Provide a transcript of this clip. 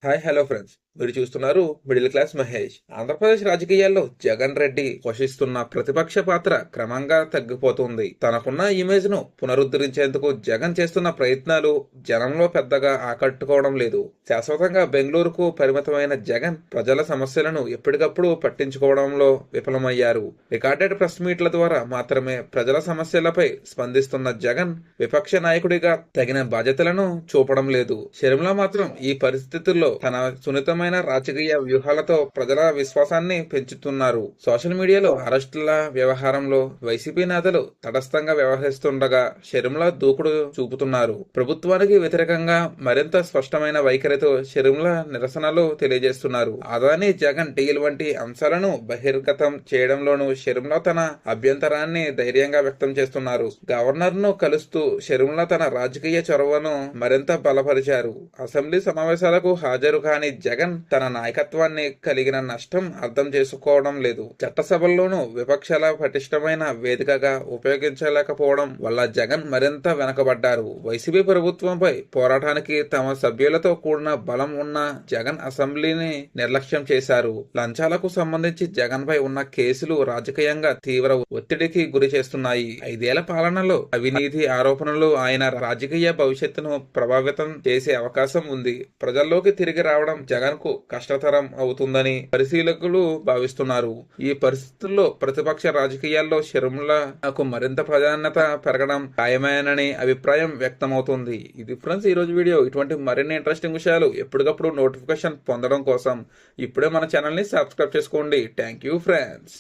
Hi hello friends, మీరు చూస్తున్నారు middle class Mahesh. Andhra Pradesh రాజకీయాల్లో జగన్ రెడ్డి పోషిస్తున్న ప్రతిపక్ష పాత్ర క్రమంగా తగ్గిపోతుంది. తనకున్న ఇమేజ్ ను పునరుద్ధరించేందుకు జగన్ చేస్తున్న ప్రయత్నాలు జనంలో పెద్దగా ఆకట్టుకోవడం లేదు. శాశ్వతంగా బెంగళూరుకు పరిమితమైన జగన్ ప్రజల సమస్యలను ఎప్పటికప్పుడు పట్టించుకోవడంలో విఫలమయ్యారు. రికార్డెడ్ ప్రెస్ మీట్ల ద్వారా మాత్రమే ప్రజల సమస్యలపై స్పందిస్తున్న జగన్ విపక్ష నాయకుడిగా తగిన బాధ్యతలను చూపడం లేదు. షర్మిల మాత్రం ఈ పరిస్థితుల్లో తన సున్నితమైన రాజకీయ వ్యూహాలతో ప్రజల విశ్వాసాన్ని పెంచుతున్నారు. సోషల్ మీడియాలో అరెస్టుల వ్యవహారంలో వైసీపీ నేతలు తటస్థంగా వ్యవహరిస్తుండగా షర్మిల దూకుడు చూపుతున్నారు. ప్రభుత్వానికి వ్యతిరేకంగా మరింత స్పష్టమైన వైఖరితో షర్మిల నిరసనలు తెలియజేస్తున్నారు. అదానీ జగన్ డీల్ వంటి అంశాలను బహిర్గతం చేయడంలోనూ షర్మిల తన అభ్యంతరాన్ని ధైర్యంగా వ్యక్తం చేస్తున్నారు. గవర్నర్ ను కలుస్తూ షర్మిల తన రాజకీయ చొరవను మరింత బలపరిచారు. అసెంబ్లీ సమావేశాలకు హాజరు కాని జగన్ తన నాయకత్వాన్ని కలిగిన నష్టం అర్థం చేసుకోవడం లేదు. చట్టసభల్లోనూ విపక్షాల పటిష్టమైన వేదికగా ఉపయోగించలేకపోవడం వల్ల జగన్ మరింత వెనకబడ్డారు. వైసీపీ ప్రభుత్వంపై పోరాటానికి తమ సభ్యులతో కూడిన బలం ఉన్న జగన్ అసెంబ్లీని నిర్లక్ష్యం చేశారు. లంచాలకు సంబంధించి జగన్ పై ఉన్న కేసులు రాజకీయంగా తీవ్ర ఒత్తిడికి గురి చేస్తున్నాయి. 5 ఏళ్ల పాలనలో అవినీతి ఆరోపణలు ఆయన రాజకీయ భవిష్యత్తును ప్రభావితం చేసే అవకాశం ఉంది. ప్రజల్లోకి తిరిగి రావడం జగన్ కు కష్టతరం అవుతుందని పరిశీలకులు భావిస్తున్నారు. ఈ పరిస్థితుల్లో ప్రతిపక్ష రాజకీయాల్లో షర్మిలకు మరింత ప్రాధాన్యత పెరగడం ఖాయమేనని అభిప్రాయం వ్యక్తమవుతుంది. ఇది ఫ్రెండ్స్ ఈ రోజు వీడియో. ఇటువంటి మరిన్ని ఇంట్రెస్టింగ్ విషయాలు ఎప్పటికప్పుడు నోటిఫికేషన్ పొందడం కోసం ఇప్పుడే మన ఛానల్ ని సబ్స్క్రైబ్ చేసుకోండి. Thank you friends.